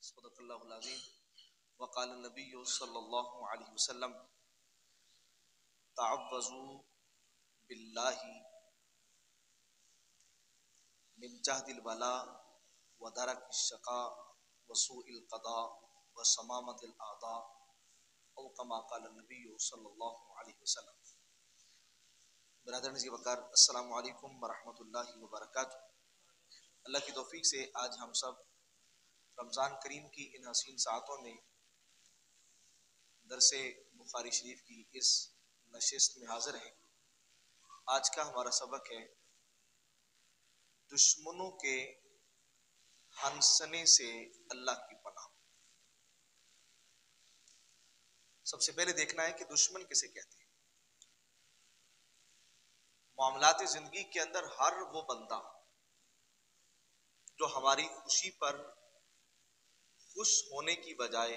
सदक़ल्लाहुल अज़ीम व क़ाल नबी सल्लल्लाहु अलैहि वसल्लम तअव्वज़ू बिल्लाहि मिन जहदिल बला व दरकिश शक़ा व सूइल क़दा व समामतिल आदा औ कमा क़ाल नबी सल्लल्लाहु अलैहि वसल्लम। बिरादरान वक़ार, अस्सलामु अलैकुम व रहमतुल्लाहि व बरकातुहू। अल्लाह की तौफीक से आज हम सब रमज़ान करीम की इन हसीन सातों में दरसे बुखारी शरीफ की इस नशिस्त में हाजिर हैं। आज का हमारा सबक है दुश्मनों के हंसने से अल्लाह की पनाह। सबसे पहले देखना है कि दुश्मन किसे कहते हैं। मामलात जिंदगी के अंदर हर वो बंदा जो हमारी खुशी पर खुश होने की बजाय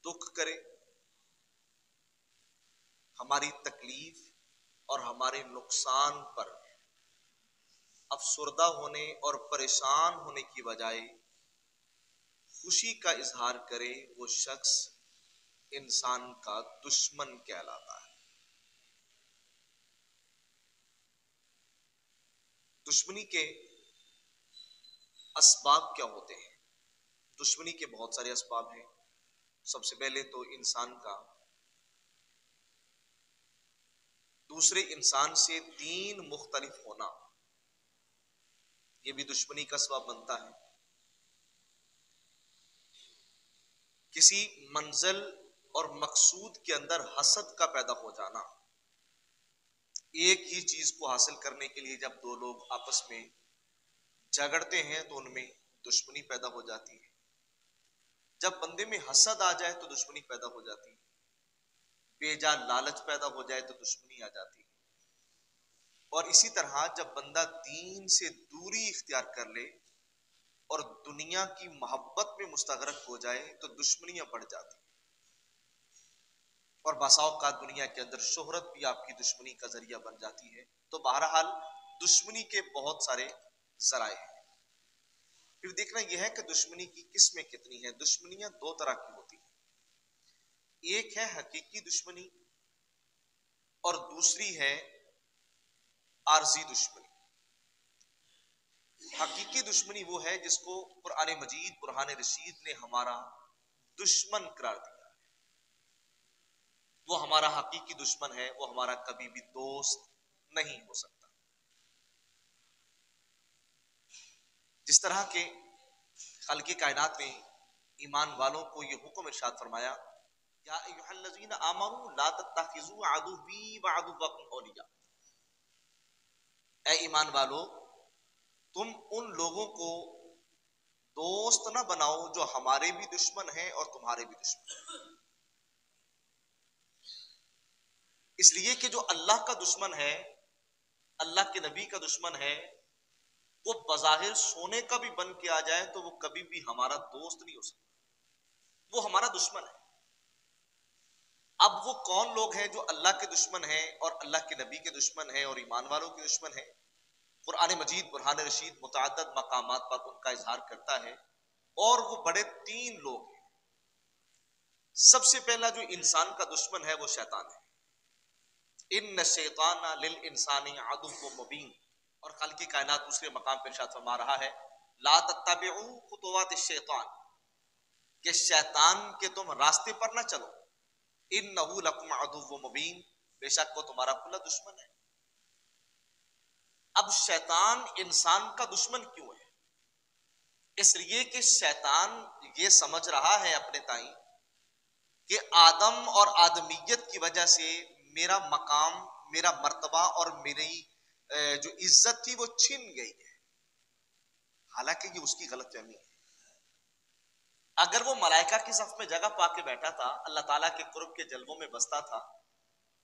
दुख करे, हमारी तकलीफ और हमारे नुकसान पर अफसुर्दा होने और परेशान होने की बजाय खुशी का इजहार करे, वो शख्स इंसान का दुश्मन कहलाता है। दुश्मनी के असबाब क्या होते हैं? दुश्मनी के बहुत सारे असबाब हैं। सबसे पहले तो इंसान का दूसरे इंसान से दीन मुख्तलिफ होना, यह भी दुश्मनी का सबब बनता है। किसी मंजिल और मकसूद के अंदर हसद का पैदा हो जाना, एक ही चीज को हासिल करने के लिए जब दो लोग आपस में झगड़ते हैं तो उनमें दुश्मनी पैदा हो जाती है। जब बंदे में हसद आ जाए तो दुश्मनी पैदा हो जाती है। बेजा लालच पैदा हो जाए तो दुश्मनी आ जाती है। और इसी तरह जब बंदा दीन से दूरी इख्तियार कर ले और दुनिया की मोहब्बत में मुस्तगरक हो जाए तो दुश्मनियां बढ़ जाती हैं। और बसा औक़ात दुनिया के अंदर शोहरत भी आपकी दुश्मनी का जरिया बन जाती है। तो बहरहाल दुश्मनी के बहुत सारे जराए हैं। फिर देखना यह है कि दुश्मनी की किस्में कितनी हैं। दुश्मनियां दो तरह की होती हैं। एक है हकीकी दुश्मनी और दूसरी है आर्जी दुश्मनी। हकीकी दुश्मनी वो है जिसको कुरान मजीद, बुरहान रशीद ने हमारा दुश्मन करार दिया। वो हमारा हकीकी दुश्मन है, वो हमारा कभी भी दोस्त नहीं हो सकता। जिस तरह के खल्क़े कायनात में ईमान वालों को यह हुक्म इरशाद फरमाया, या अय्युहल्लज़ीना आमनू ला तत्तखिज़ू अदुव्वी व अदुव्वकुम औलिया। ऐ ईमान वालो, तुम उन लोगों को दोस्त ना बनाओ जो हमारे भी दुश्मन हैं और तुम्हारे भी दुश्मन हैं। इसलिए कि जो अल्लाह का दुश्मन है, अल्लाह के नबी का दुश्मन है, वो बज़ाहिर सोने का भी बन के आ जाए तो वो कभी भी हमारा दोस्त नहीं हो सकता। वो हमारा दुश्मन है। अब वो कौन लोग हैं जो अल्लाह के दुश्मन हैं और अल्लाह के नबी के दुश्मन हैं और ईमान वालों के दुश्मन हैं? कुरान मजीद, बुरहान रशीद मुतअद्दिद मकामात पर उनका इजहार करता है और वो बड़े तीन लोग हैं। सबसे पहला जो इंसान का दुश्मन है वो शैतान है। इन्न शैताना लिल इंसानी अदुव्वुम मुबीन। और खल्क़े कायनात दूसरे मकाम पर इरशाद फरमा रहा है, ला तत्तबिउ खुतुवातिश शैतान, कि शैतान के तुम रास्ते पर ना चलो। इन्नहु लकुम अदुव्वुम मुबीन, बेशक वो तुम्हारा खुला दुश्मन है। अब शैतान इंसान का दुश्मन क्यों है? इसलिए कि शैतान ये समझ रहा है अपने ताई कि आदम और आदमियत की वजह से मेरा मकाम, मेरा मर्तबा और मेरी जो इज्जत थी वो छिन गई है। हालांकि ये उसकी गलतफहमी है। अगर वो मलाइका की सफ में जगह पाके बैठा था, अल्लाह ताला के कुर्ब के जलवों में बसता था,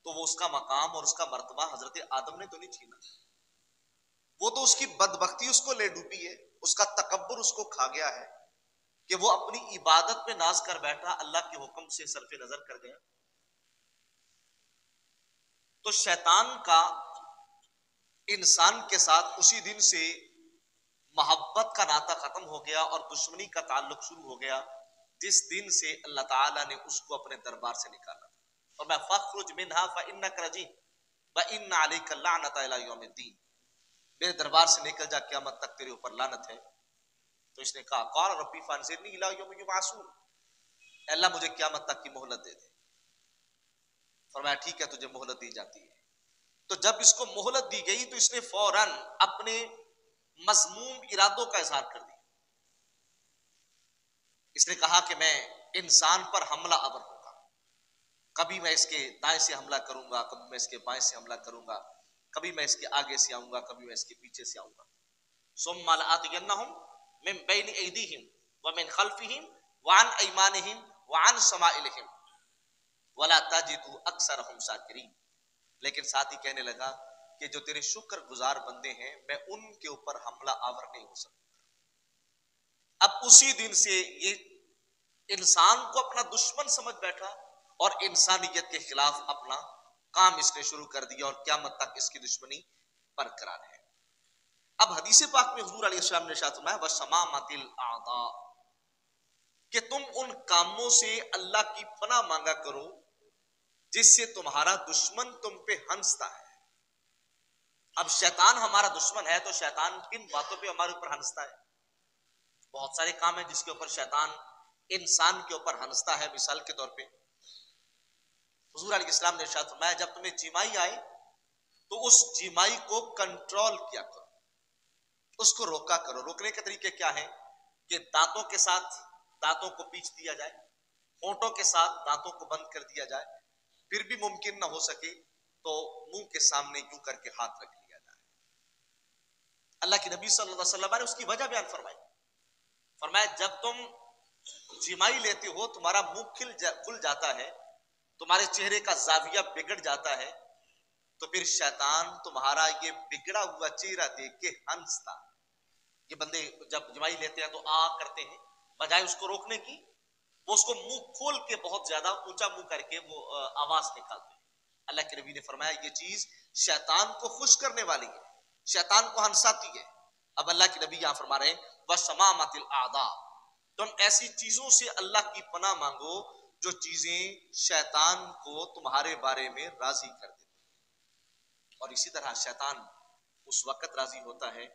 तो वो उसका मकाम और उसका मर्तबा हजरत आदम ने तो नहीं छीना। वो तो उसकी बदबख्ती उसको ले डूबी है, उसका तकब्बुर उसको खा गया है कि वो अपनी इबादत पे नाज कर बैठा, अल्लाह के हुक्म से सरफे नजर कर गया। तो शैतान का इंसान के साथ उसी दिन से मोहब्बत का नाता खत्म हो गया और दुश्मनी का ताल्लुक शुरू हो गया जिस दिन से अल्लाह ताला ने उसको अपने दरबार से निकाला। और मैं फखरुज मिनहा फइन्नक रजीम व इन्ना अलैका लानत इला यौमिद्दीन, मेरे दरबार से निकल जा, क़यामत तक तेरे ऊपर लानत है। तो इसने कहा क़ाल रब्बी फअंज़िरनी इला यौमि युबअसून, अल्लाह मुझे क़यामत तक की मोहलत दे दे। फरमाया ठीक है, तुझे मोहलत दी जाती है। तो जब इसको मोहलत दी गई तो इसने फौरन अपने मज़मूम इरादों का इजहार कर दिया। इसने कहा कि मैं इंसान पर हमला आवर होगा, कभी मैं इसके दाएं से हमला करूंगा, कभी मैं इसके बाएं से हमला करूंगा, कभी मैं इसके आगे से आऊंगा, कभी मैं इसके पीछे से आऊंगा। सुम्मा लआतियन्नहुम मिन बैनि ऐदीहिम व मिन खल्फिहिम व अन अयमानिहिम व अन शमाइलिहिम वला तजिदु अक्सरहुम शाकिरीन। लेकिन साथ ही कहने लगा कि जो तेरे शुक्र गुजार बंदे हैं, मैं उनके ऊपर हमला आवर नहीं हो सकता। अब उसी दिन से ये इंसान को अपना दुश्मन समझ बैठा और इंसानियत के खिलाफ अपना काम इसने शुरू कर दिया और क़यामत तक इसकी दुश्मनी बरकरार है। अब हदीस पाक में हुजूर अलैहिस्सलाम ने इरशाद फरमाया वशमामतिल आदा, कि तुम उन कामों से अल्लाह की पनाह मांगा करो जिससे तुम्हारा दुश्मन तुम पे हंसता है। अब शैतान हमारा दुश्मन है तो शैतान किन बातों पे हमारे ऊपर हंसता है? बहुत सारे काम है जिसके ऊपर शैतान इंसान के ऊपर हंसता है। मिसाल के तौर पे हुजूर अलैहिस्सलाम ने इरशाद फरमाया जब तुम्हें जिमाई आए तो उस जिमाई को कंट्रोल किया करो, उसको रोका करो। रोकने के तरीके क्या है कि दांतों के साथ दांतों को पीच दिया जाए, होंठों के साथ दांतों को बंद कर दिया जाए, फिर भी मुमकिन ना हो सके तो मुंह के सामने यूं करके हाथ रख लिया जाए। अल्लाह के नबी सल्लल्लाहु अलैहि वसल्लम ने उसकी वजह बयान फरमाई। फरमाया जब तुम जिमाई लेते हो तुम्हारा मुंह खुल जाता है, तुम्हारे चेहरे का जाविया बिगड़ जाता है, तो फिर शैतान तुम्हारा ये बिगड़ा हुआ चेहरा देख के हंसता। ये बंदे जब जिमाई लेते हैं तो आ करते हैं, बजाय उसको रोकने की वो उसको मुंह खोल के बहुत ज्यादा ऊंचा मुंह करके वो आवाज निकालते हैं। अल्लाह के नबी ने फरमाया ये चीज शैतान को खुश करने वाली है, शैतान को हंसाती है। अब अल्लाह के नबी यहां फरमा रहे हैं वशमामतिल आदा, तुम ऐसी चीजों से अल्लाह की पनाह मांगो जो चीजें शैतान को तुम्हारे बारे में राजी कर देती है। और इसी तरह शैतान उस वक्त राजी होता है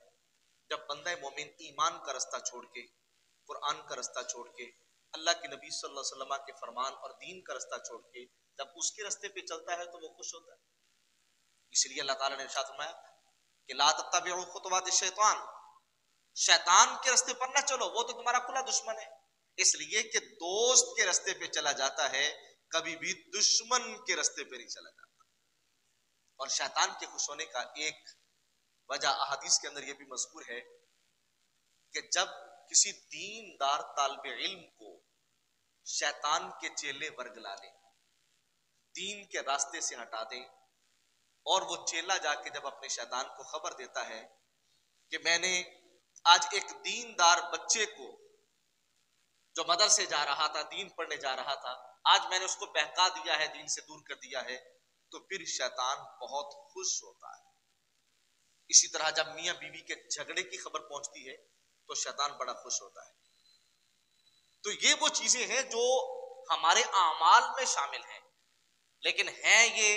जब बंदा मोमिन ईमान का रास्ता छोड़ के, कुरान का रास्ता छोड़ के, अल्लाह के नबी सल्लल्लाहु अलैहि वसल्लम के फरमान और दीन का रास्ता छोड़ के जब उसके रास्ते पे चलता है तो वो खुश होता है। इसलिए अल्लाह ताला ने इरशाद फरमाया कि ला तत्तबिउ खुतवात शैतान, शैतान के रास्ते पर ना चलो, वो तो तुम्हारा खुला दुश्मन है। इसलिए कि दोस्त के रास्ते पे चला जाता है, कभी भी दुश्मन के रास्ते पे नहीं चला जाता। और शैतान के खुश होने का एक वजह अहादीस के अंदर यह भी मज़कूर है कि जब किसी दीनदार तालिब इल्म को शैतान के चेले वर्गला लें, दीन के रास्ते से हटा दें, और वो चेला जाके जब अपने शैतान को खबर देता है कि मैंने आज एक दीनदार बच्चे को जो मदरसे जा रहा था, दीन पढ़ने जा रहा था, आज मैंने उसको बहका दिया है, दीन से दूर कर दिया है, तो फिर शैतान बहुत खुश होता है। इसी तरह जब मियां बीवी के झगड़े की खबर पहुंचती है तो शैतान बड़ा खुश होता है। तो ये वो चीजें हैं जो हमारे आमाल में शामिल हैं, लेकिन हैं ये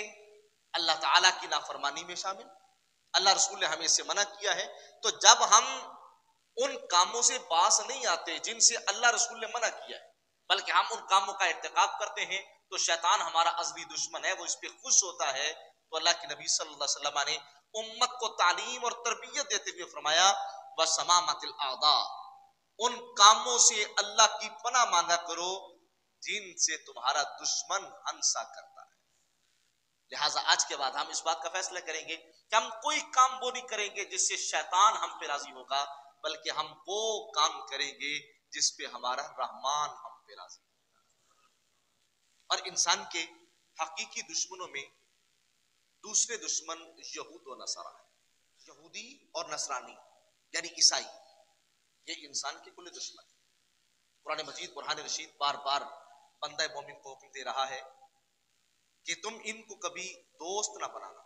अल्लाह ताला की नाफरमानी में शामिल। अल्लाह रसूल ने हमें इससे मना किया है। तो जब हम उन कामों से बास नहीं आते जिनसे अल्लाह रसूल ने मना किया है, बल्कि हम उन कामों का इर्तिकाब करते हैं, तो शैतान हमारा अज़ली दुश्मन है, वो इस पे खुश होता है। तो अल्लाह के नबी सल्लल्लाहु अलैहि वसल्लम ने उम्मत को तालीम और तरबियत देते हुए फरमाया वशमामतिल आदा, उन कामों से अल्लाह की पनाह मांगा करो जिनसे तुम्हारा दुश्मन हंसा करता है। लिहाजा आज के बाद हम इस बात का फैसला करेंगे कि हम कोई काम वो नहीं करेंगे जिससे शैतान हम पे राजी होगा, बल्कि हम वो काम करेंगे जिस पे हमारा रहमान हम पे राजी होगा। और इंसान के हकीकी दुश्मनों में दूसरे दुश्मन यहूद और नसरा है। यहूदी और नसरानी यानी ईसाई, ये इंसान के कुल दुश्मन है। कुरान मजीद बुरहान रशीद बार बार बंदा मोमिन को हुक्म दे रहा है कि तुम इनको कभी दोस्त ना बनाना।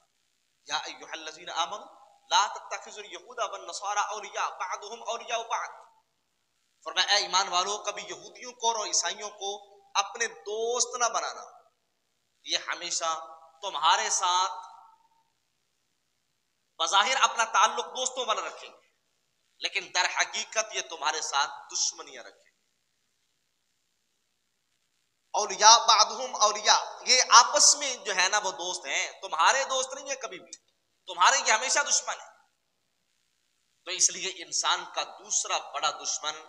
या अय्युहल्लज़ीना आमनू ला तत्तखिजुल यहूदा वन नसारा औलिया बअदुहुम औलिया बअद। फरमाया ऐ ईमान वालों, कभी यहूदियों को और ईसाइयों को अपने दोस्त ना बनाना, ये हमेशा तुम्हारे साथ बज़ाहिर अपना ताल्लुक दोस्तों वाला रखेंगे, लेकिन दर हकीकत ये तुम्हारे साथ दुश्मनियां रखेंगे। औलिया बादुहुम औलिया, ये आपस में जो है ना वो दोस्त हैं, तुम्हारे दोस्त नहीं है कभी भी, तुम्हारे ये हमेशा दुश्मन है। तो इसलिए इंसान का दूसरा बड़ा दुश्मन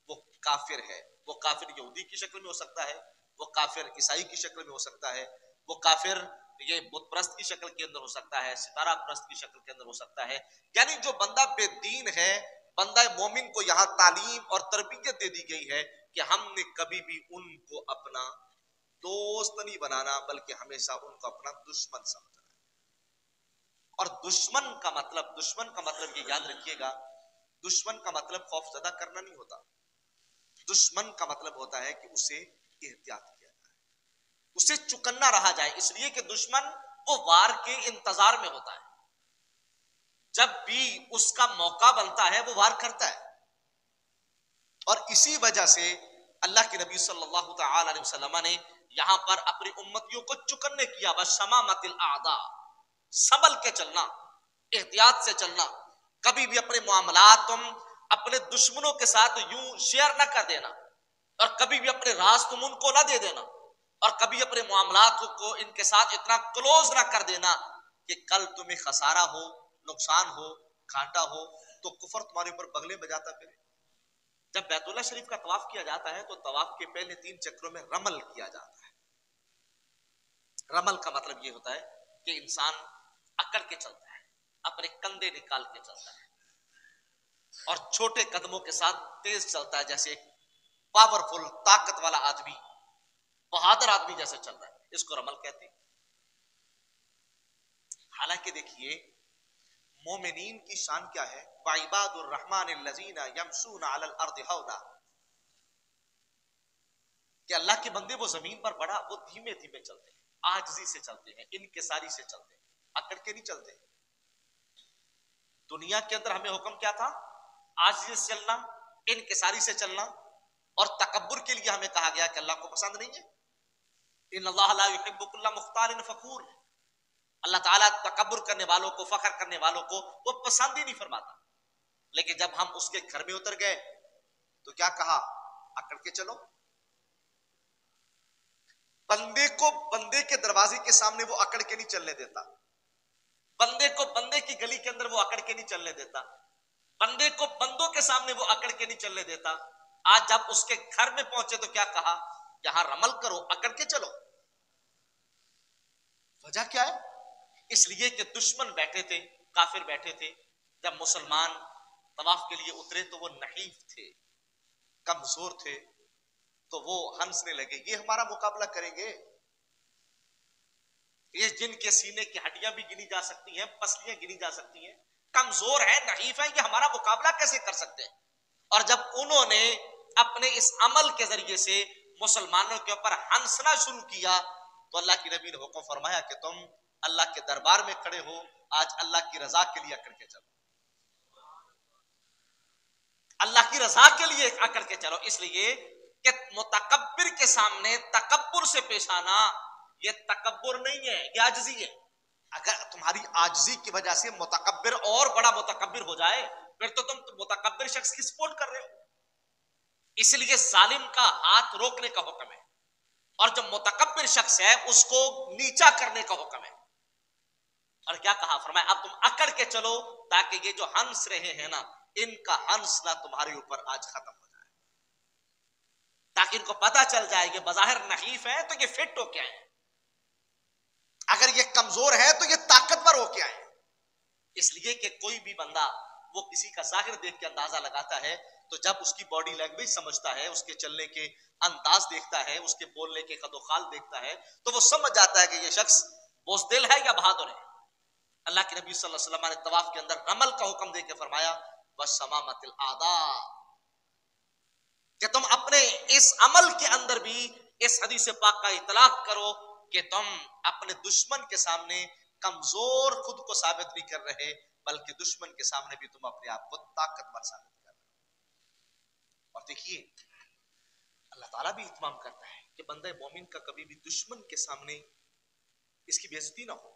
वो काफिर है। वो काफिर यहूदी की शक्ल में हो सकता है, वो काफिर ईसाई की शक्ल में हो सकता है, वो काफिर ये बुत परस्त की शक्ल के अंदर हो सकता है, सितारा परस्त की शक्ल के अंदर हो सकता है। यानी जो बंदा बेदीन है, बंदा मोमिन को यहाँ तालीम और तरबियत दे दी गई है कि हमने कभी भी उनको अपना दोस्त नहीं बनाना, बल्कि हमेशा उनको अपना दुश्मन समझना। और दुश्मन का मतलब ये याद रखिएगा, दुश्मन का मतलब खौफजदा करना नहीं होता। दुश्मन का मतलब होता है कि उसे एहतियात किया जाए, उसे चुकन्ना रहा जाए, इसलिए कि दुश्मन वो वार के इंतजार में होता है। जब भी उसका मौका बनता है वो वार करता है। और इसी वजह से अल्लाह के नबी सल्लल्लाहु तआला अलैहि वसल्लम ने यहां पर अपनी उम्मतियों को चुकन्ने किया, बस शमामतिल आदा, संभल के चलना, एहतियात से चलना। कभी भी अपने मामलात तुम अपने दुश्मनों के साथ यूं शेयर ना कर देना, और कभी भी अपने राज तुम उनको ना दे देना, और कभी अपने मामलात को इनके साथ इतना क्लोज ना कर देना कि कल तुम्हें खसारा हो, नुकसान हो, घाटा हो, तो कुफर तुम्हारे ऊपर बगले बजाता फिरे। जब बैतुल्लाह शरीफ का तवाफ किया जाता है तो तवाफ के पहले 3 चक्रों में रमल किया जाता है। रमल का मतलब ये होता है कि इंसान अकड़ के चलता है, अपने कंधे निकाल के चलता है, और छोटे कदमों के साथ तेज चलता है, जैसे एक पावरफुल ताकत वाला आदमी, बहादुर आदमी जैसे चल रहा है, इसको रमल कहते हैं। हालांकि देखिए मोमिनीन की शान क्या है, वइबादुर रहमानिल्लज़ीना यमशूना अलल अर्दि हौना, कि अल्लाह के बंदे वो जमीन पर बड़ा वो धीमे धीमे चलते हैं, आजिज़ी से चलते हैं, इनकिसारी से चलते हैं, अकड़ के नहीं चलते। दुनिया के अंदर हमें हुक्म क्या था, आजिज़ी से चलना, इनकिसारी से चलना, और तकब्बुर के लिए हमें कहा गया कि अल्लाह को पसंद नहीं है। इन्नल्लाह ला युहिब्बु कुल्ला मुख्तालिन फखूर, अल्लाह ताला तकब्बुर करने वालों को, फखर करने वालों को वो पसंद ही नहीं फरमाता। लेकिन जब हम उसके घर में उतर गए तो क्या कहा, अकड़ के चलो। बंदे को बंदे के दरवाजे के सामने वो अकड़ के नहीं चलने देता, बंदे को बंदे की गली के अंदर वो अकड़ के नहीं चलने देता, बंदे को बंदों के सामने वो अकड़ के नहीं चलने देता। आज जब उसके घर में पहुंचे तो क्या कहा, यहां रमल करो, अकड़ के चलो। वजह क्या है, इसलिए कि दुश्मन बैठे थे, काफिर बैठे थे। जब मुसलमान तवाफ के लिए उतरे तो वो नहीफ थे, कमजोर थे, तो वो हंसने लगे, ये हमारा मुकाबला करेंगे, ये जिनके सीने की हड्डियां भी गिनी जा सकती हैं, पसलियां गिनी जा सकती हैं, कमजोर है, नहीफ है, ये हमारा मुकाबला कैसे कर सकते हैं। और जब उन्होंने अपने इस अमल के जरिए से मुसलमानों के ऊपर हंसना शुरू किया तो अल्लाह की नबी ने हुक्म फरमाया कि तुम अल्लाह के दरबार में खड़े हो, आज अल्लाह की रजा के लिए अकड़ के चलो, अल्लाह की रजा के लिए अकड़ के चलो। इसलिए कि मुतकब्बिर के सामने तकब्बुर से पेश आना ये तकब्बुर नहीं है, ये आजिज़ी है। अगर तुम्हारी आजिज़ी की वजह से मुतकब्बिर और बड़ा मुतकब्बिर हो जाए फिर तो तुम मुतकब्बिर शख्स की सपोर्ट कर रहे हो। इसलिए जालिम का हाथ रोकने का हुक्म है, और जो मुतकब्बिर शख्स है उसको नीचा करने का हुक्म है। और क्या कहा, फरमाया अब तुम अकड़ के चलो ताकि ये जो हंस रहे हैं ना, इनका हंसना तुम्हारे ऊपर आज खत्म हो जाए, ताकि इनको पता चल जाए कि बज़ाहिर नहीफ है तो ये फिट हो क्या है, अगर ये कमजोर है तो ये ताकतवर हो क्या है। इसलिए कि कोई भी बंदा वो किसी का जाहिर देख के अंदाजा लगाता है, तो जब उसकी बॉडी लैंग्वेज समझता है, उसके चलने के अंदाज देखता है, उसके बोलने के कदोखाल देखता है, तो वो समझ जाता है कि ये शख्स बोझदिल है या बहादुर है। अल्लाह के नबी सल्लल्लाहु अलैहि वसल्लम ने तवाफ के अंदर रमल का हुक्म देके फरमाया, बस समामतिल आदा, कि तुम अपने इस अमल के अंदर भी इस हदीस पाक का इतलाक करो कि तुम अपने दुश्मन के सामने कमजोर खुद को साबित नहीं कर रहे, बल्कि दुश्मन के सामने भी तुम अपने आप को ताकतवर साबित कर रहे हो। और देखिए अल्लाह ताला भी इत्माम करता है कि बंदा मोमिन का कभी भी दुश्मन के सामने इसकी बेइज्जती ना हो।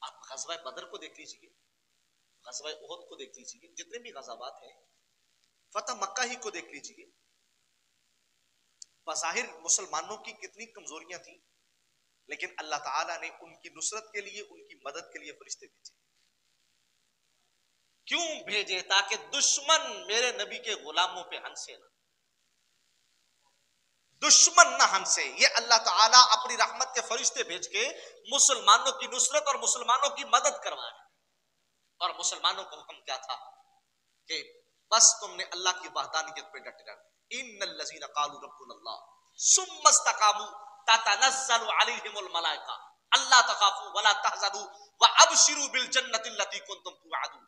आप गज़वा बदर को देख लीजिए, गज़वा उहद को देख लीजिए, जितने भी गज़ावात हैं, फतह मक्का ही को देख लीजिए। बज़ाहिर मुसलमानों की कितनी कमजोरियां थी, लेकिन अल्लाह ताला ने उनकी नुसरत के लिए, उनकी मदद के लिए फरिश्ते भेजे। क्यों भेजे? ताकि दुश्मन मेरे नबी के गुलामों पे हंसे ना, दुश्मन ना हंसे। ये अल्लाह ताला अपनी रहमत के फरिश्ते भेज के मुसलमानों की नुसरत और मुसलमानों की मदद करवाए। और मुसलमानों को हुक्म क्या था कि बस तुमने अल्लाह की वहदानियत पे डटे रहना। इन्नल लज़ीना क़ालू रब्बुनल्लाह सुम्मा इस्तक़ामू ततनज़्ज़लु अलैहिमुल मलाइका अल्ला तख़ाफू वला तहज़नू व अबशिरू बिल जन्नति लती कुंतुम तुअदून।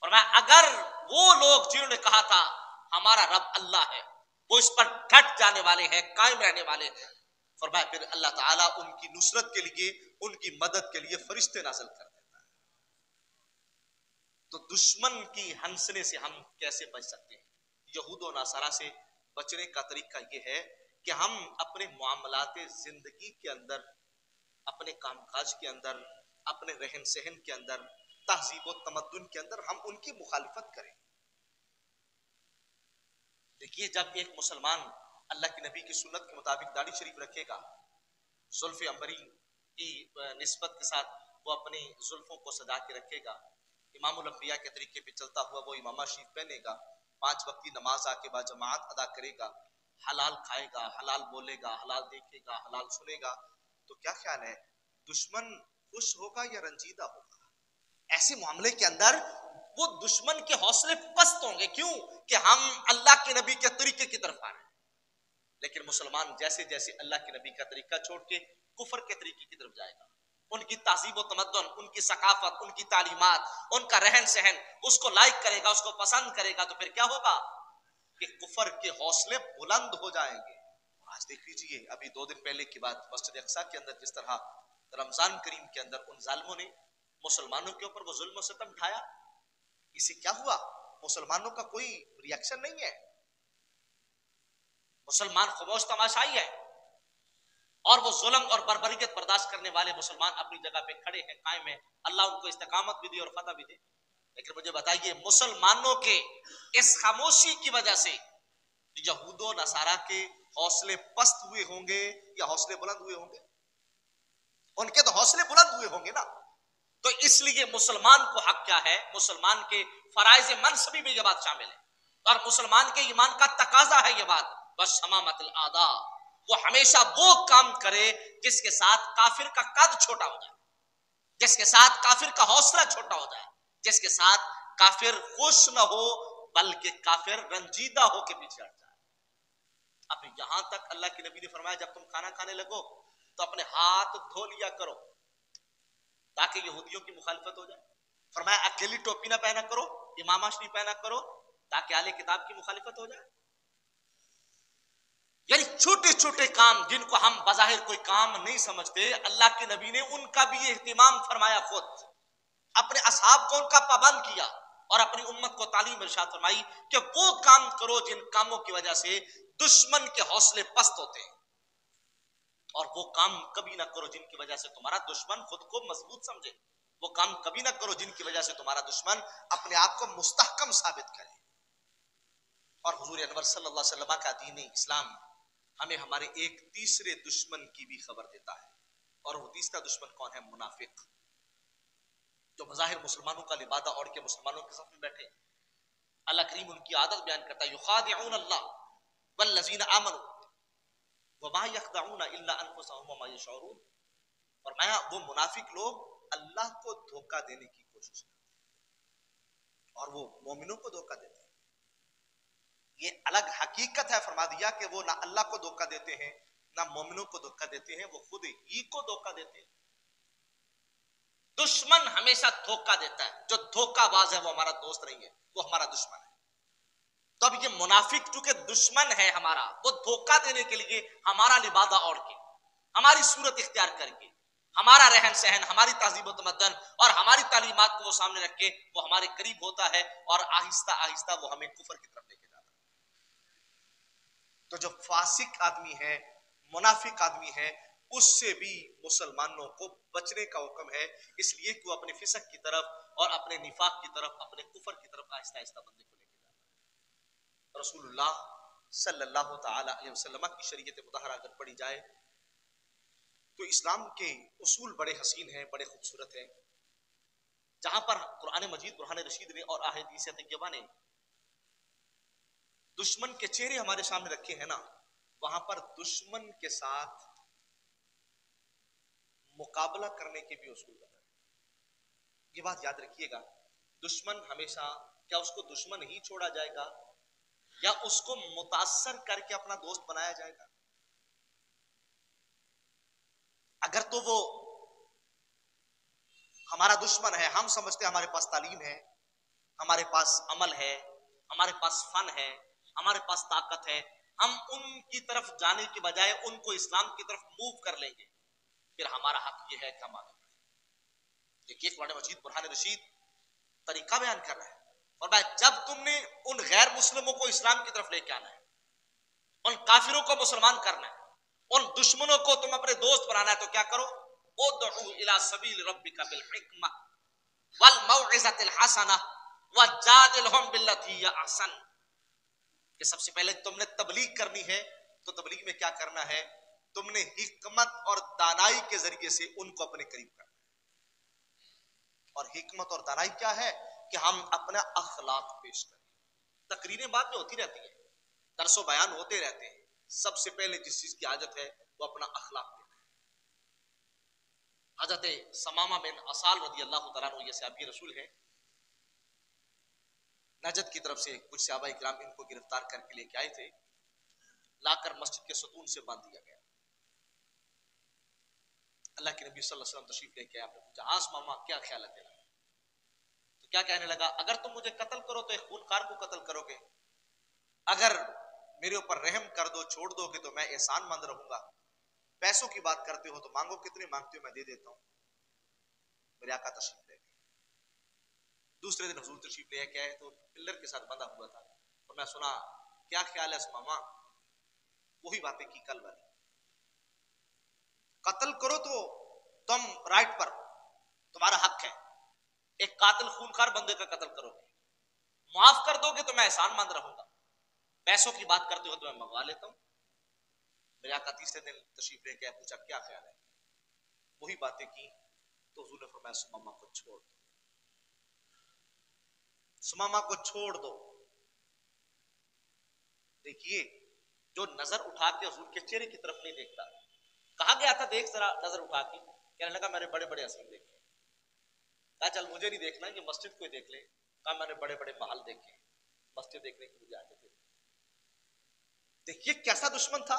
फरमाया अगर वो लोग जिन्होंने कहा था हमारा रब अल्लाह है, वो इस पर डट जाने वाले हैं, कायम रहने वाले हैं, फरमाया फिर अल्लाह ताला उनकी नुसरत के लिए, उनकी मदद के लिए फरिश्ते नाज़िल कर देता है। तो दुश्मन की हंसने से हम कैसे बच सकते हैं? यहूद और नासारा से बचने का तरीका यह है कि हम अपने मामलाते जिंदगी के अंदर, अपने कामकाज के अंदर, अपने रहन सहन के अंदर, तहजीब और तमद्दुन के अंदर हम उनकी मुखालिफत करें। देखिए जब एक मुसलमान अल्लाह के नबी की सुन्नत के मुताबिक दाढ़ी शरीफ रखेगा, जुल्फ़े अंबरी की निस्बत के साथ वो अपनी जुल्फों को सजा के रखेगा, इमामुल अंबिया के तरीके पे चलता हुआ वो इमामा शरीफ पहनेगा, 5 वक्त की नमाज आके बाद जमात अदा करेगा, हलाल खाएगा, हलाल बोलेगा, हलाल देखेगा, हलाल सुनेगा, तो क्या ख्याल है दुश्मन खुश होगा या रंजीदा होगा? ऐसे मामले के अंदर वो दुश्मन के हौसले पस्त होंगे। क्यों? कि हम अल्लाह के नबी के तरीके की तरफ आ रहे हैं। लेकिन मुसलमान जैसे जैसे अल्लाह के नबी का तरीका छोड़ के कुफर के तरीके की तरफ जाएगा, उनकी तहजीब व तमद्दुन, उनकी सकाफत, उनकी तालीमात, उनका रहन सहन उसको लाइक करेगा, उसको पसंद करेगा, तो फिर क्या होगा कि कुफर के हौसले बुलंद हो जाएंगे। आज देख लीजिए अभी 2 दिन पहले की बात, मस्जिद अक्सा के अंदर जिस तरह रमजान करीम के अंदर उन जालिमों ने मुसलमानों के ऊपर वो जुल्म और सितम ढाया, इसे क्या हुआ? मुसलमानों का कोई रिएक्शन नहीं है, मुसलमान खामोश तमाशाई है, और वो जुल्म और बर्बरियत बर्दाश्त करने वाले मुसलमान अपनी जगह पे खड़े हैं, कायम है। अल्लाह उनको इस्तिकामत भी दे और फतह भी दे। लेकिन मुझे बताइए मुसलमानों के इस खामोशी की वजह से यहूदो नसारा के हौसले पस्त हुए होंगे या हौसले बुलंद हुए होंगे? उनके तो हौसले बुलंद हुए होंगे ना। तो इसलिए मुसलमान को हक क्या है? मुसलमान के फराइज मनसबी में यह बात शामिल है, और मुसलमान के ईमान का तकाजा है यह बात, बस शमामतुल आदा, वो हमेशा वो काम करे जिसके साथ काफिर का कद छोटा हो जाए, जिसके साथ काफिर का हौसला छोटा हो जाए, जिसके साथ काफिर खुश न हो बल्कि काफिर रंजीदा हो के पीछे हट जाए। अब यहां तक अल्लाह के नबी ने फरमाया जब तुम खाना खाने लगो तो अपने हाथ धो लिया करो ताकि यहूदियों की मुखालिफत हो जाए। फरमाया अकेली टोपी ना पहना करो, इमामा शरीफ पहना करो ताकि आले किताब की मुखालिफत हो जाए। यानी छोटे छोटे काम जिनको हम बज़ाहिर कोई काम नहीं समझते, अल्लाह के नबी ने उनका भी एहतिमाम फरमाया, खुद अपने असहाब को उनका पाबंद किया और अपनी उम्मत को तालीम इरशाद फरमाई कि वो काम करो जिन कामों की वजह से दुश्मन के हौसले पस्त होते हैं, और वो काम कभी ना करो जिनकी वजह से तुम्हारा दुश्मन खुद को मजबूत समझे। वो काम कभी ना करो जिनकी वजह से तुम्हारा दुश्मन अपने आप को मुस्तहकम साबित करे। और हुजूर अनवर सल्लल्लाहु अलैहि वसल्लम का दीन इस्लाम हमें हमारे एक तीसरे दुश्मन की भी खबर देता है, और वो तीसरा दुश्मन कौन है? मुनाफिक, जो बज़ाहिर मुसलमानों का लिबादा ओढ़ के मुसलमानों के साथ में बैठे। अल्लाह करीम उनकी आदत बयान करता है, युखादिऊन अल्लाह वल्लज़ीना आमनू वमा यखदऊना इल्ला अनफुसहुम वमा यशऊरून। फरमाया वो मुनाफिक लोग अल्लाह को धोखा देने की कोशिश करते हैं और वो मोमिनों को धोखा देते हैं। ये अलग हकीकत है, फरमा दिया कि वो ना अल्लाह को धोखा देते हैं ना मोमिनों को धोखा देते हैं, वो खुद ही को धोखा देते हैं। दुश्मन हमेशा धोखा देता है, जो धोखाबाज है वो हमारा दोस्त नहीं है, वो हमारा दुश्मन है। तो अब ये मुनाफिक चूंकि दुश्मन है हमारा, वो धोखा देने के लिए हमारा लिबादा ओढ़ के, हमारी सूरत इख्तियार करके, हमारा रहन सहन, हमारी तहजीब व तमद्दन और हमारी तालीमात को वो सामने रख के वो हमारे करीब होता है और आहिस्ता आहिस्ता वो हमें कुफर की तरफ लेके जाता है। तो जो फासिक आदमी है, मुनाफिक आदमी है, उससे भी मुसलमानों को बचने का हुक्म है, इसलिए कि वो अपने फिसक की तरफ और अपने निफाक की तरफ, अपने कुफर की तरफ आहिस्ता आहिस्ता बंदे को लेके जाता है। रसूलुल्लाह सल्लल्लाहु तआला अलैहि वसल्लम की शरीयत मुतहरा अगर पढ़ी जाए तो इस्लाम के उसूल बड़े हसीन हैं, बड़े खूबसूरत हैं। जहां पर कुरान मजीद, कुरान रशीद ने और अहादीस तैयबा ने दुश्मन के चेहरे हमारे सामने रखे हैं ना, वहां पर दुश्मन के साथ मुकाबला करने के भी उसूल बताए। ये बात याद रखिएगा, दुश्मन हमेशा, क्या उसको दुश्मन ही छोड़ा जाएगा या उसको मुतासर करके अपना दोस्त बनाया जाएगा? अगर तो वो हमारा दुश्मन है, हम समझते हमारे पास तालीम है, हमारे पास अमल है, हमारे पास फन है, हमारे पास ताकत है, हम उनकी तरफ जाने के बजाय उनको इस्लाम की तरफ मूव कर लेंगे, फिर हमारा हक यह है कि हम आगे बढ़ें। देखिए कुरान मजीद, कुरान रशीद तरीका बयान कर रहा है और भाई जब तुमने उन गैर मुस्लिमों को इस्लाम की तरफ लेके आना है, उन काफिरों को मुसलमान करना है, उन दुश्मनों को तुम अपने दोस्त बनाना है, तो क्या करो? उदउ इला सबील रब्बिका बिल हिकमा वल मौइज़तिल हसना वजादिलहुम बिल्लती हिय अहसन। कि सबसे पहले तुमने तबलीग करनी है, तो तबलीग में क्या करना है? तुमने हिकमत और दानाई के जरिए से उनको अपने करीब करना है। और हिकमत और दानाई क्या है? कि हम अपना अखलाक पेश करें। तकरीरें बाद में होती रहती है, दरसो बयान होते रहते हैं, सबसे पहले जिस चीज की आदत है वो अपना अखलाक देना है। हजरत समामा बिन असाल रदी अल्लाह तआला अन्हु, ये सहाबी रसूल है, नजद की तरफ से कुछ सहाबा इकराम इनको गिरफ्तार करके लेके आए थे, लाकर मस्जिद के सतून से बांध दिया गया। अल्लाह के नबी सल्लल्लाहु अलैहि वसल्लम तशरीफ लेके आए, आपने पूछा, हाँ मामा क्या ख्याल है तेरा? तो क्या कहने लगा? अगर तुम मुझे कत्ल करो तो एक खूनखार को कत्ल करोगे, अगर मेरे ऊपर रहम कर दो, छोड़ दोगे तो मैं एहसानमंद रहूंगा। पैसों की बात करते हो तो मांगो, कितने मांगते हो मैं दे देता हूं। मेरे आका तशरीफ ले गए। दूसरे दिन हुजूर तशरीफ ले आए तो पिल्लर के साथ बंधा हुआ था और मैं सुना, क्या ख्याल है मामा? वही बातें की कल वाली, कत्ल करो तो तुम राइट पर, तुम्हारा हक है, एक कातिल खूनखार बंदे का कत्ल करोगे, माफ कर दोगे तो मैं एहसानमंद रहूंगा, पैसों की बात करते हो तो मैं मंगवा लेता हूं। मेरे आका तीसरे दिन तशरीफ लेके आए, पूछा क्या ख्याल है? वही बातें की तो हुजूर ने फरमाया, सुमामा को छोड़ दो, सुमामा को छोड़ दो। देखिए, जो नजर उठा के हुजूर के चेहरे की तरफ नहीं देखता, कहा गया था देख जरा नजर उठा के, कहने लगा मैंने बड़े बड़े हसीन देखे। कहा चल मुझे नहीं देखना, ये मस्जिद को देख ले। कहा मैंने बड़े बड़े महल देखे, मस्जिद देखने की मुझे आदत है। देखिए कैसा दुश्मन था,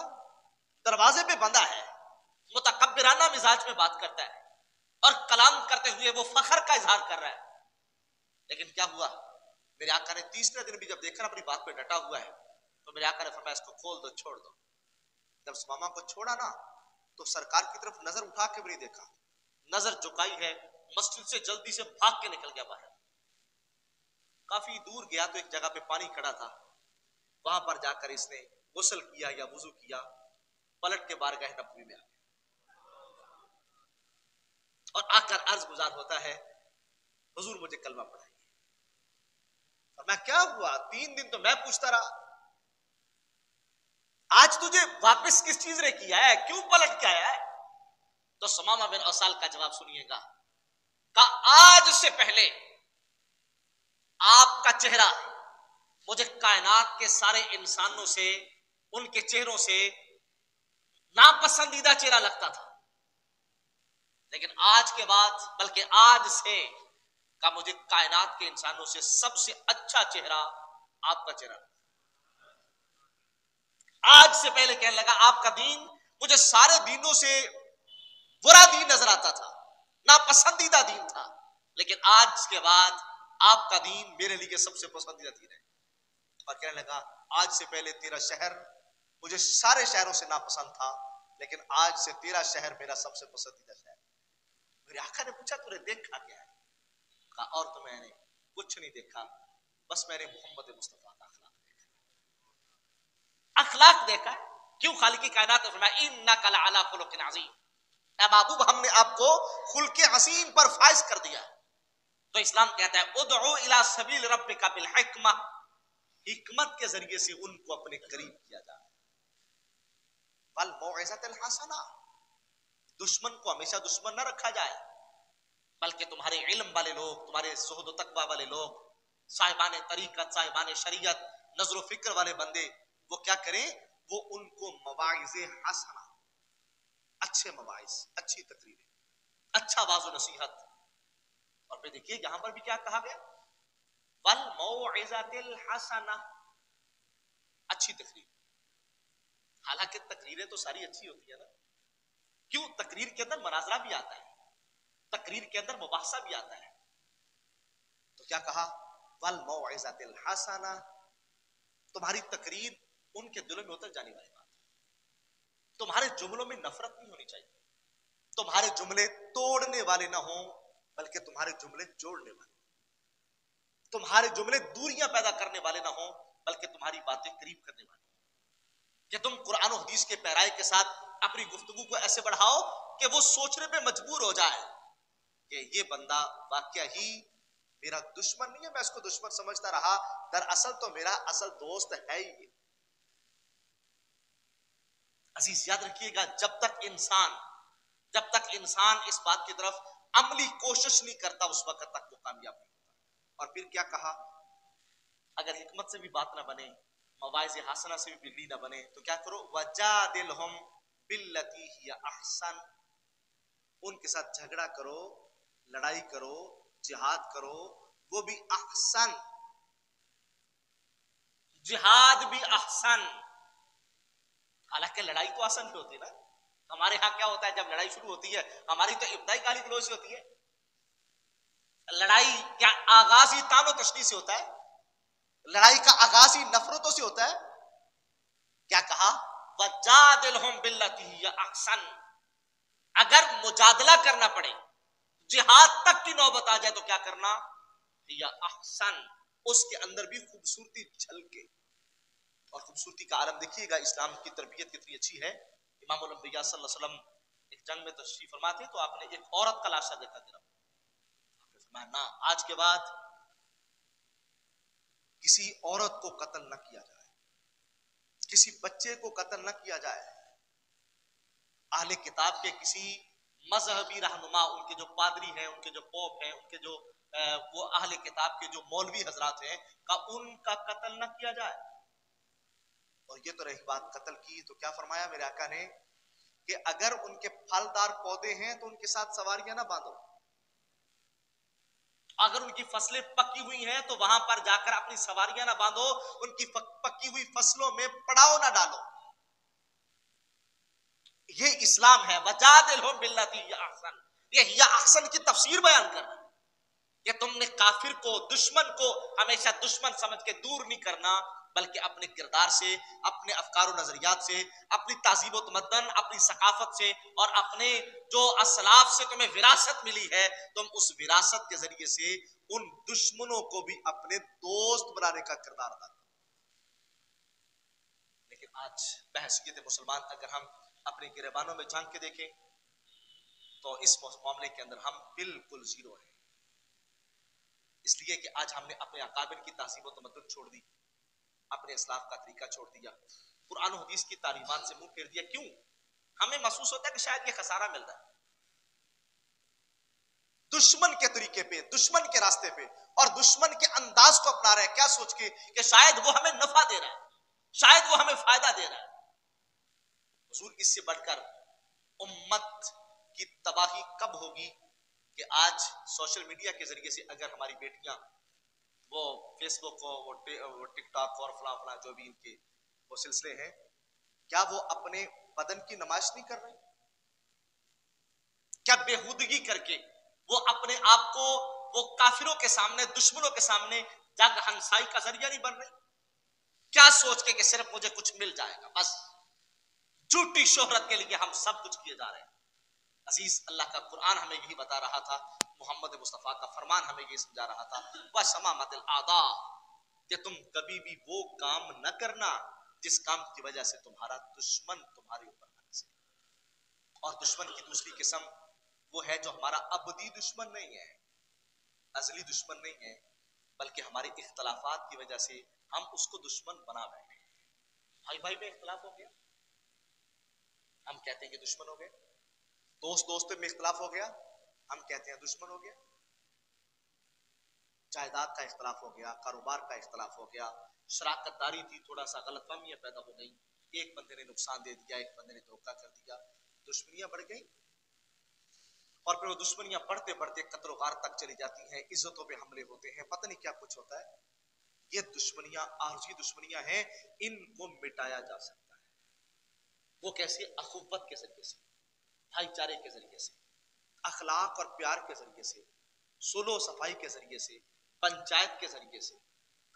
दरवाजे पे बंधा है, मुतकब्बिराना मिजाज में बात करता है और कलाम करते हुए वो फखर का इजहार कर रहा है। लेकिन क्या हुआ? मेरे आका ने तीसरे दिन भी जब देखा अपनी बात पे डटा हुआ है, तो मेरे आका ने फरमाया इसको खोल दो, छोड़ दो। जब सुमामा को छोड़ा ना, तो सरकार की तरफ नजर उठा के भी नहीं देखा, नजर झुकाई है, मस्जिद से जल्दी से भाग के निकल गया बाहर। काफी दूर गया तो एक जगह पे पानी खड़ा था, वहां पर जाकर इसने गुस्ल किया या वुजू किया, पलट के बारगाह नबवी में आ गया और आकर अर्ज गुजार होता है, हुजूर मुझे कलमा पढ़ाइए। और मैं क्या हुआ? 3 दिन तो मैं पूछता रहा, आज तुझे वापस किस चीज ने किया है, क्यों पलट के आया है? तो सुमामा बिन असाल का जवाब सुनिएगा। कहा आज से पहले आपका चेहरा मुझे कायनात के सारे इंसानों से, उनके चेहरों से नापसंदीदा चेहरा लगता था, लेकिन आज के बाद, बल्कि आज से का मुझे कायनात के इंसानों से सबसे अच्छा चेहरा आपका चेहरा। आज से पहले कहने लगा आपका दीन मुझे सारे दीनों से बुरा दीन नजर आता था, नापसंदीदा दीन था, लेकिन आज के बाद आपका दीन मेरे लिए सबसे पसंदीदा दीन है। और कहने लगा आज से पहले तेरा शहर मुझे सारे शहरों से नापसंद था, लेकिन आज से तेरा शहर मेरा सबसे पसंदीदा शहर। मेरे आका ने पूछा तूने देखा क्या है? कहा और तो मैंने कुछ नहीं देखा, बस मैंने मोहम्मद मुस्तफा का अखलाक देखा है। क्यों? खालिक की कायनात ने फरमाया इन्नका लअला खुलुकिन अज़ीम, ए महबूब हमने आपको खुल्के असीम पर फाइज कर दिया। तो इस्लाम कहता है उदउ इला सबील रब्बिका बिल हिकमा, हिकमत के जरिए से उनको अपने करीब किया जाए। वल मौइज़तिल हसना, दुश्मन को हमेशा दुश्मन न रखा जाए, बल्कि तुम्हारे इल्म वाले लोग, तुम्हारे ज़ुहद तकवा वाले लोग, साहिबान तरीकत, साहिबान शरीयत, नजर फिक्र वाले बंदे, वो क्या करें? वो उनको मवाइज़े हसना, अच्छे मवाइज़, अच्छी तकरीरें, अच्छा वाज़ो नसीहत। और फिर देखिए यहां पर भी क्या कहा गया? वल मौइज़तिल हसना, अच्छी तकरीर। हालांकि तकरीरें तो सारी अच्छी होती है ना, क्यों? तकरीर के अंदर मनाजरा भी आता है, तकरीर के अंदर मुबाहसा भी आता है। तो क्या कहा? वल मौइज़तिल हसना, तुम्हारी तकरीर उनके दिलों में उतर जाने वाली बात है। तुम्हारे जुमलों में नफरत नहीं होनी चाहिए, तुम्हारे जुमले तोड़ने वाले ना हो, बल्कि तुम्हारे जुमले जोड़ने वाले, तुम्हारे जुमले दूरियां पैदा करने वाले ना हो, बल्कि तुम्हारी बातें करीब करने वाली। कि तुम कुरान और हदीस के पैराए के साथ अपनी गुफ्तगू को ऐसे बढ़ाओ कि वो सोचने पे मजबूर हो जाए कि ये बंदा वाकया ही मेरा दुश्मन नहीं है, मैं इसको दुश्मन समझता रहा, दरअसल तो मेरा असल दोस्त है ही। अजीज याद रखिएगा, जब तक इंसान इस बात की तरफ अमली कोशिश नहीं करता, उस वक्त तक वो कामयाब नहीं होता। और फिर क्या कहा? अगर हिकमत से भी बात ना बने, मवाइज़ हासना से भी बिल्ली ना बने, तो क्या करो? वजादिलहुम बिल्लती हिया अहसन, उनके साथ झगड़ा करो, लड़ाई करो, जिहाद करो, वो भी अहसन, जिहाद भी अहसन। हालांकि लड़ाई तो आसान नहीं होती ना। हमारे यहाँ क्या होता है, जब लड़ाई शुरू होती है हमारी तो इब्तिदाई गाली गलौज से होती है। लड़ाई क्या आगाज ही तानो तशनी से होता है, लड़ाई का आगाज ही नफरतों से होता है। क्या कहा? वजादिलहुम बिल्लती हिया अहसन, अगर मुजादला करना पड़े, जिहाद तक की नौबत आ जाए, तो क्या करना? हिया अहसन, उसके अंदर भी खूबसूरती झलके। और खूबसूरती का आलम देखिएगा, इस्लाम की तरबियत कितनी अच्छी है। इमाम अंबिया सल्लल्लाहु अलैहि वसल्लम एक जंग में तशरीफ फरमा थे, तो आपने एक औरत का लाशा देखा गिरा, आपने फरमाया ना, आज के बाद किसी औरत को कत्ल न किया जाए, किसी बच्चे को कत्ल न किया जाए। अहले किताब के किसी मजहबी रहनुमा, उनके जो पादरी हैं, उनके जो पोप हैं, उनके जो वो अहले किताब के जो मौलवी हजरात हैं, का उनका कत्ल न किया जाए। और ये तो रही बात कत्ल की, तो क्या फरमाया मेरे आका ने कि अगर उनके फलदार पौधे हैं तो उनके साथ सवारियां ना बांधो, अगर उनकी फसलें पकी हुई हैं तो वहां पर जाकर अपनी सवारियां ना बांधो, उनकी पकी हुई फसलों में पड़ाव ना डालो। ये इस्लाम है। वजादिलहुम बिल्लती हिया अहसन, ये हिया अहसन की तफसीर बयान कर रहा है कि तुमने काफिर को, दुश्मन को हमेशा दुश्मन समझ के दूर नहीं करना, बल्कि अपने किरदार से, अपने अफकार और नजरियात से, अपनी तहजीब व तमद्दन, अपनी सकाफत से और अपने जो असलाफ से तुम्हें विरासत मिली है, तुम उस विरासत के जरिए से उन दुश्मनों को भी अपने दोस्त बनाने का किरदार अदा करो। लेकिन आज बहसीयत मुसलमान अगर हम अपने गिरबानों में झांक के देखें तो इस मामले के अंदर हम बिल्कुल जीरो हैं। इसलिए कि आज हमने अपने अकाबिर की तहजीब व तमद्दुन छोड़ दी, अपने इस्लाफ का तरीका छोड़ दिया, कुरान हदीस की तालीमात से मुंह फेर दिया। क्यों? हमें महसूस होता है कि शायद ये खसारा मिल रहा है, दुश्मन के तरीके पे, दुश्मन के रास्ते पे और दुश्मन के अंदाज को अपना रहे हैं, क्या सोच के कि शायद वो हमें नफा दे रहा है, शायद वो हमें फायदा दे रहा है। हुजूर, इससे बढ़कर उम्मत की तबाही कब होगी कि आज सोशल मीडिया के जरिए से अगर हमारी बेटियां वो फेसबुक को, वो टिकटॉक और फला फला जो भी इनके वो सिलसिले हैं, क्या वो अपने बदन की नमाज नहीं कर रहे? क्या बेहुदगी करके वो अपने आप को वो काफिरों के सामने, दुश्मनों के सामने जग हंसाई का जरिया नहीं बन रही? क्या सोच के कि सिर्फ मुझे कुछ मिल जाएगा, बस झूठी शोहरत के लिए हम सब कुछ किए जा रहे हैं। अजीज, अल्लाह का कुरान हमें यही बता रहा था, मोहम्मद मुस्तफ़ा का फरमान हमें यही समझा रहा था, वह समामतिल आदा, कि तुम कभी भी वो काम न करना जिस काम की वजह से तुम्हारा दुश्मन तुम्हारे ऊपर हंसे। और दुश्मन की दूसरी किस्म वो है जो हमारा अबदी दुश्मन नहीं है, अजली दुश्मन नहीं है, बल्कि हमारे इख्तलाफात की वजह से हम उसको दुश्मन बना बैठे। भाई भाई में इख्तलाफ हो गया, हम कहते हैं कि दुश्मन हो गए। दोस्त दोस्त में इख्तलाफ हो गया, हम कहते हैं दुश्मन हो गया। जायदाद का इख्तलाफ हो गया, कारोबार का इख्तलाफ हो गया, शराकतदारी थी, थोड़ा सा गलतफहमियां पैदा हो गई, एक बंदे ने नुकसान दे दिया, एक बंदे ने धोखा कर दिया, दुश्मनियां बढ़ गई। और फिर वो दुश्मनियां बढ़ते बढ़ते कत्ल वार तक चली जाती हैं, इज्जतों पे हमले होते हैं, पता नहीं क्या कुछ होता है। ये दुश्मनियां आरजी दुश्मनियां हैं, इनको मिटाया जा सकता है। वो कैसे? अखुव्वत के जरिए से, भाईचारे के जरिए से, अखलाक और प्यार के जरिए से, सुलह सफाई के जरिए से, पंचायत के जरिए से,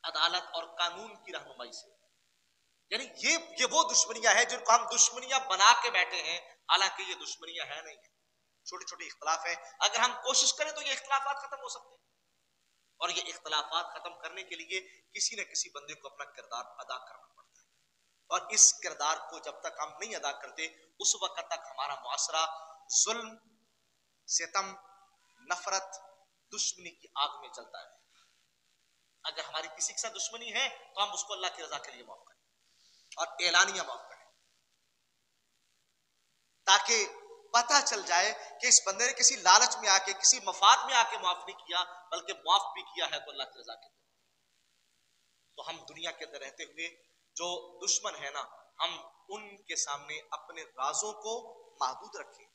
अदालत और कानून की रहनुमाई से। यानी ये वो दुश्मनियां हैं जिनको हम दुश्मनियां बना के बैठे हैं, हालांकि ये दुश्मनियां है नहीं है, छोटे छोटे इख्तलाफ है। अगर हम कोशिश करें तो ये इख्तलाफात खत्म हो सकते हैं। और ये इख्तलाफात खत्म करने के लिए किसी न किसी बंदे को अपना किरदार अदा करना पड़ता है। और इस किरदार को जब तक हम नहीं अदा करते, उस वक्त तक हमारा मुआशरा जुल्म, सितम, नफरत, दुश्मनी की आग में जलता है। अगर हमारी किसी के साथ दुश्मनी है तो हम उसको अल्लाह की रजा के लिए माफ करें और एलानिया माफ करें, ताकि पता चल जाए कि इस बंदे ने किसी लालच में आके, किसी मफाद में आके माफ नहीं किया, बल्कि माफ भी किया है तो अल्लाह की रजा के लिए। तो हम दुनिया के अंदर रहते हुए जो दुश्मन है ना, हम उनके सामने अपने राजों को महदूद रखें,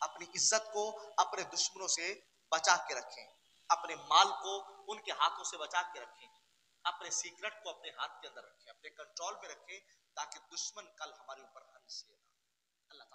अपनी इज्जत को अपने दुश्मनों से बचा के रखें, अपने माल को उनके हाथों से बचा के रखें, अपने सीक्रेट को अपने हाथ के अंदर रखें, अपने कंट्रोल में रखें, ताकि दुश्मन कल हमारे ऊपर हंसे ना। अल्लाह